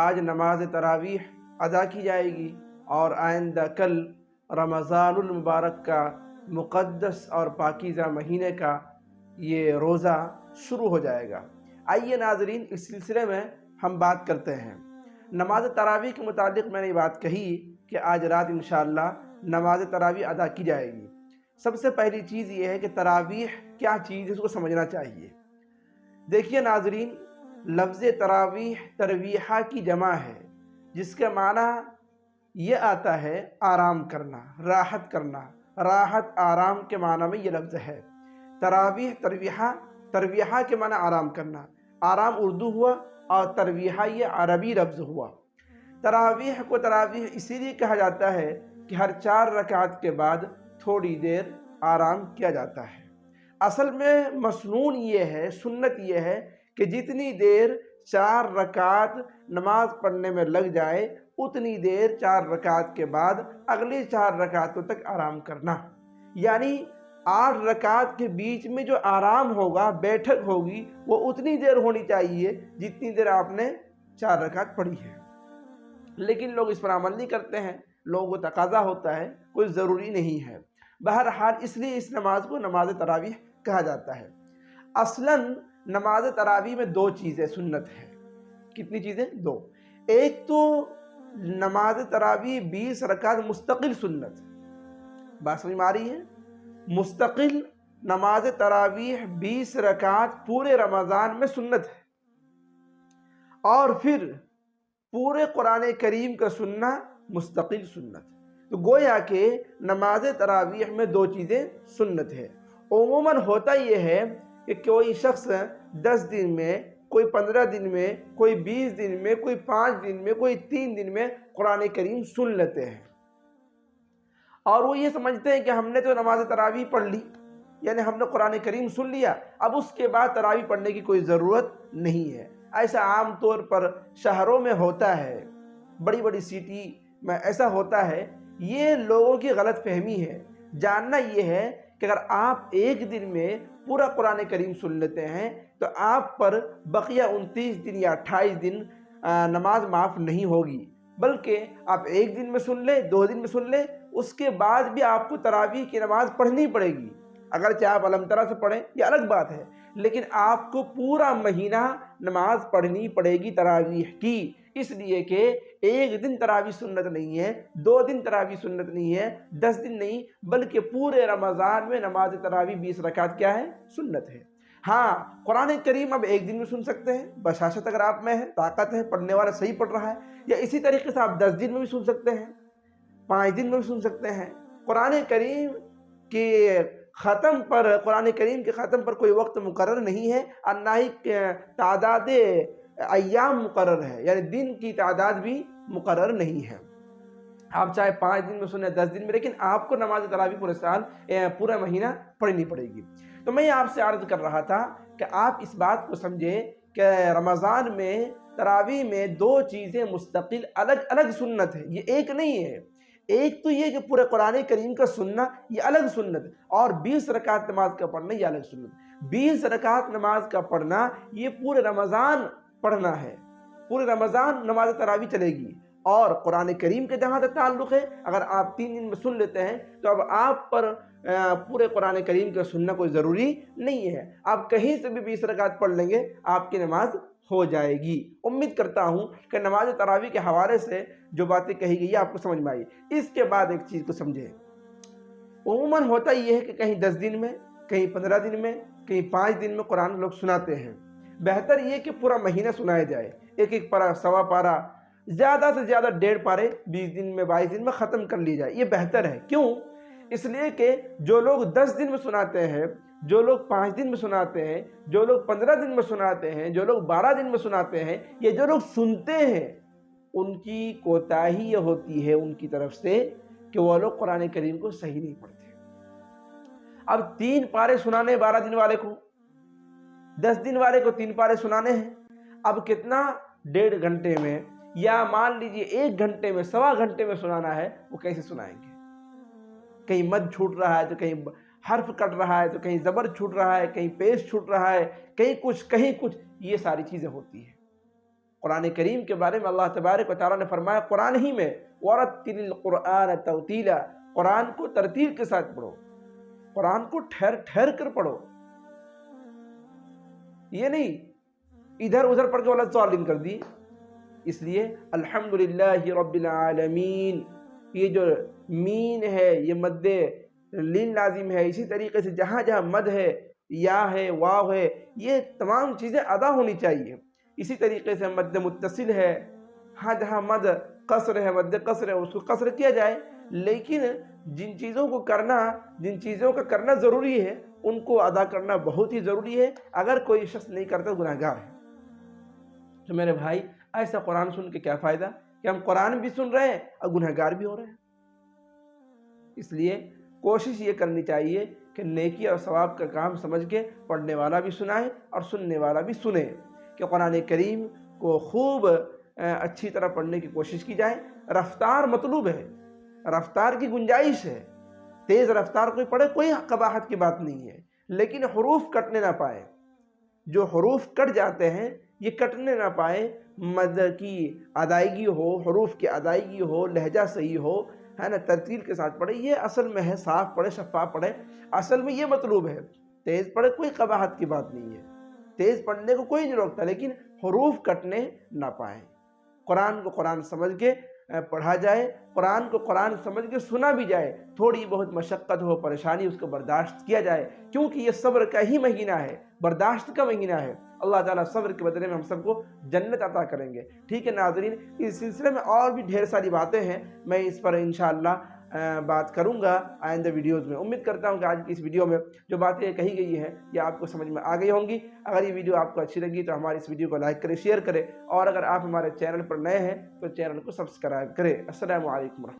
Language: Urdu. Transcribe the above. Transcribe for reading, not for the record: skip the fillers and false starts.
آج نماز تراویح ادا کی جائے گی اور آئندہ کل رمضان المبارک کا مقدس اور پاکیزہ مہینے کا یہ روزہ شروع ہو جائے گا۔ آئیے ناظرین، اس سلسلے میں ہم بات کرتے ہیں۔ نماز تراویح کے متعلق میں نے بات کہی کہ آج رات انشاءاللہ نماز تراویح ادا کی جائے گی۔ سب سے پہلی چیز یہ ہے کہ تراویح کیا چیز ہے، اس کو سمجھنا چاہیے۔ دیکھیے ناظرین، لفظ تراویح ترویحہ کی جمع ہے، جس کے معنی یہ آتا ہے آرام کرنا، راحت کرنا، راحت آرام کے معنی میں یہ لفظ ہے۔ تراویح ترویحہ کے معنی آرام کرنا، آرام اردو ہوا اور ترویحہ یہ عربی لفظ ہوا۔ تراویح کو تراویح اسی لیے کہا جاتا ہے کہ ہر 4 رکعت کے بعد تھوڑی دیر آرام کیا جاتا ہے۔ اصل میں مسنون یہ ہے، سنت یہ ہے کہ جتنی دیر 4 رکعت نماز پڑھنے میں لگ جائے اتنی دیر 4 رکعت کے بعد اگلی 4 رکعتوں تک آرام کرنا، یعنی 8 رکعت کے بیچ میں جو آرام ہوگا، بیٹھک ہوگی، وہ اتنی دیر ہونی چاہیے جتنی دیر آپ نے 4 رکعت پڑھی ہے۔ لیکن لوگ اس پر عمل نہیں کرتے ہیں، لوگوں کو تقاضا ہوتا ہے، کوئی ضروری نہیں ہے۔ بہرحال اس لیے اس نماز کو نماز تراویح کہا جاتا ہے۔ اصلاً نماز تراویح میں 2 چیزیں سنت ہیں۔ کتنی چیزیں؟ 2۔ ایک تو نماز تراویح 20 رکعت مستقل سنت، بات سمجھ میں آ رہی ہے؟ مستقل نماز تراویح 20 رکعت پورے رمضان میں سنت ہے، اور پھر پورے قرآن کریم کا سننا مستقل سنت۔ تو گویا کہ نماز تراویح میں 2 چیزیں سنت ہے۔ عموماً ہوتا یہ ہے کہ کوئی شخص 10 دن میں، کوئی 15 دن میں، کوئی 20 دن میں، کوئی 5 دن میں، کوئی 3 دن میں قرآن کریم سن لیتے ہیں، اور وہ یہ سمجھتے ہیں کہ ہم نے تو نماز تراویح پڑھ لی، یعنی ہم نے قرآن کریم سن لیا، اب اس کے بعد تراویح پڑھنے کی کوئی ضرورت نہیں ہے۔ ایسا عام طور پر شہروں میں ہوتا ہے، بڑی بڑی سٹی میں ایسا ہوتا ہے۔ یہ لوگوں کی غلط فہمی ہے۔ جاننا یہ ہے کہ اگر آپ ایک دن میں پورا قرآن کریم سن لیتے ہیں تو آپ پر بقیہ 29 دن یا 28 دن نماز معاف نہیں ہوگی، بلکہ آپ ایک دن میں سن لیں، 2 دن میں سن لیں، اس کے بعد بھی آپ کو تراویح کی نماز پڑھنی پڑے گی۔ اگرچہ آپ الحمد للہ سے پڑھیں، یہ الگ بات ہے، لیکن آپ کو پورا مہینہ نماز پڑھنی پڑے گی تراویح کی، اس لیے کہ ایک دن تراویح سنت نہیں ہے، 2 دن تراویح سنت نہیں ہے، 10 دن نہیں، بلکہ پورے رمضان میں نماز تراویح 20 رکعت کیا ہے؟ سنت ہے۔ ہاں، قرآن کریم اب ایک دن میں سن سکتے ہیں، بشاشت اگر آپ میں ہے، طاقت ہے، پڑھنے والا صحیح پڑھ رہا ہے، یا اسی طریقے سے آپ 10 دن میں بھی سن سکتے ہیں، 5 دن میں بھی سن سکتے ہیں۔ قرآن کریم کے ختم پر، قرآن کریم کے ختم پر کوئی وقت مقرر نہیں ہے، اور نہ ہی تعداد ایام مقرر ہے، یعنی دن کی تعداد بھی مقرر نہیں ہے۔ آپ چاہے 5 دن میں سنیں، 10 دن میں، لیکن آپ کو نماز تراویح پورے سال، پورا مہینہ پڑھنی پڑے گی۔ تو میں آپ سے عرض کر رہا تھا کہ آپ اس بات کو سمجھیں کہ رمضان میں تراویح میں 2 چیزیں مستقل الگ الگ سنت ہے، یہ ایک نہیں ہے۔ ایک تو یہ کہ پورے قرآن کریم کا سننا، یہ الگ سنت، اور 20 رکعت نماز کا پڑھنا، یہ الگ سنت۔ 20 رکعت نماز کا پڑھنا یہ پورے رمضان پڑھنا ہے، پورے رمضان نماز تراویح چلے گی۔ اور قرآن کریم کے جہاں تک تعلق ہے، اگر آپ 3 دن میں سن لیتے ہیں تو اب آپ پر پورے قرآن کریم کا سننا کوئی ضروری نہیں ہے، آپ کہیں سے بھی 20 رکعت پڑھ لیں گے، آپ کی نماز ہو جائے گی۔ امید کرتا ہوں کہ نماز تراویح کے حوالے سے جو باتیں کہی گئی آپ کو سمجھ میں آئی۔ اس کے بعد ایک چیز کو سمجھیں، عموماً ہوتا یہ ہے کہ کہیں 10 دن میں، کہیں 15 دن میں، کہیں 5 دن میں قرآن لوگ سناتے ہیں۔ بہتر یہ کہ پورا مہینہ سنایا جائے، ایک پارہ، سوا پارہ، زیادہ سے زیادہ 1.5 پارے 20 دن میں، 22 دن میں ختم کر لی جائے، یہ بہتر ہے۔ کیوں؟ اس لیے کہ جو لوگ 10 دن میں سناتے ہیں، جو لوگ 5 دن میں سناتے ہیں، جو لوگ 15 دن میں سناتے ہیں، جو لوگ 12 دن میں سناتے ہیں، یہ جو لوگ سنتے ہیں، ان کی کوتاہی یہ ہوتی ہے ان کی طرف سے کہ وہ لوگ قرآن کریم کو صحیح نہیں پڑھتے۔ اب 3 پارے سنانے 12 دن والے کو، 10 دن والے کو 3 پارے سنانے ہیں، اب کتنا 1.5 گھنٹے میں، یا مان لیجئے 1 گھنٹے میں، سوا گھنٹے میں سنانا ہے، وہ کیسے سنائیں گے؟ کہیں مد چھوٹ رہا ہے تو کہیں حرف کٹ رہا ہے تو کہیں زبر چھوٹ رہا ہے، کہیں پیش چھوٹ رہا ہے، کہیں کچھ، یہ ساری چیزیں ہوتی ہیں۔ قرآن کریم کے بارے میں اللہ تبارک و تعالیٰ نے فرمایا قرآن ہی میں وَرَتِّلِ الْقُرْآنَ تَرْتِيلًا، قرآن کو ترتیل کے ساتھ پڑھو، قرآن کو ٹھہر ٹھہر کر پڑھو، یہ نہیں ادھر ادھر پڑھ کے ولا ضالین کر دی۔ اس لیے الحمدللہ رب العالمین، یہ جو مین ہے یہ مد لین لازم ہے، اسی طریقے سے جہاں جہاں مد ہے، یا ہے، واو ہے، یہ تمام چیزیں ادا ہونی چاہیے۔ اسی طریقے سے مد متصل ہے، ہاں جہاں مد قصر ہے، مد قصر ہے، اس کو قصر کیا جائے، لیکن جن چیزوں کو کرنا، جن چیزوں کا کرنا ضروری ہے ان کو ادا کرنا بہت ہی ضروری ہے۔ اگر کوئی شخص نہیں کرتا تو گناہ گار ہے۔ تو میرے بھائی ایسا قرآن سن کے کیا فائدہ کہ ہم قرآن بھی سن رہے ہیں اور گناہ گار بھی ہو رہے ہیں۔ اس لیے کوشش یہ کرنی چاہیے کہ نیکی اور ثواب کا کام سمجھ کے پڑھنے والا بھی سنائے اور سننے والا بھی سنے، کہ قرآن کریم کو خوب اچھی طرح پڑھنے کی کوشش کی جائے۔ رفتار مطلوب ہے، رفتار کی گنجائش ہے، تیز رفتار کوئی پڑھے کوئی قباحت کی بات نہیں ہے، لیکن حروف کٹنے نہ پائے۔ جو حروف کٹ جاتے ہیں یہ کٹنے نہ پائے، مد کی ادائیگی ہو، حروف کی ادائیگی ہو، لہجہ صحیح ہو، ہے نا، ترتیل کے ساتھ پڑھے، یہ اصل میں ہے۔ صاف پڑھے، شفاف پڑھے، اصل میں یہ مطلوب ہے۔ تیز پڑھے کوئی قباحت کی بات نہیں ہے، تیز پڑھنے کو کوئی نہیں روکتا، لیکن حروف کٹنے نہ پائیں۔ قرآن کو قرآن سمجھ کے پڑھا جائے، قرآن کو قرآن سمجھ کے سنا بھی جائے، تھوڑی بہت مشقت ہو، پریشانی، اس کو برداشت کیا جائے، کیونکہ یہ صبر کا ہی مہینہ ہے، برداشت کا مہینہ ہے۔ اللہ تعالیٰ صبر کے بدلے میں ہم سب کو جنت عطا کریں گے۔ ٹھیک ہے ناظرین، اس سلسلے میں اور بھی ڈھیر ساری باتیں ہیں، میں اس پر انشاءاللہ بات کروں گا آئندہ ویڈیوز میں۔ امید کرتا ہوں کہ آج کی اس ویڈیو میں جو باتیں کہی گئی ہیں یہ آپ کو سمجھ میں آ گئی ہوں گی۔ اگر یہ ویڈیو آپ کو اچھی لگی تو ہماری اس ویڈیو کو لائک کریں، شیئر کریں، اور اگر آپ ہمارے چینل پر نئے ہیں تو چینل کو سبسکرائب کریں۔ السلام علیکم ورحمۃ اللہ۔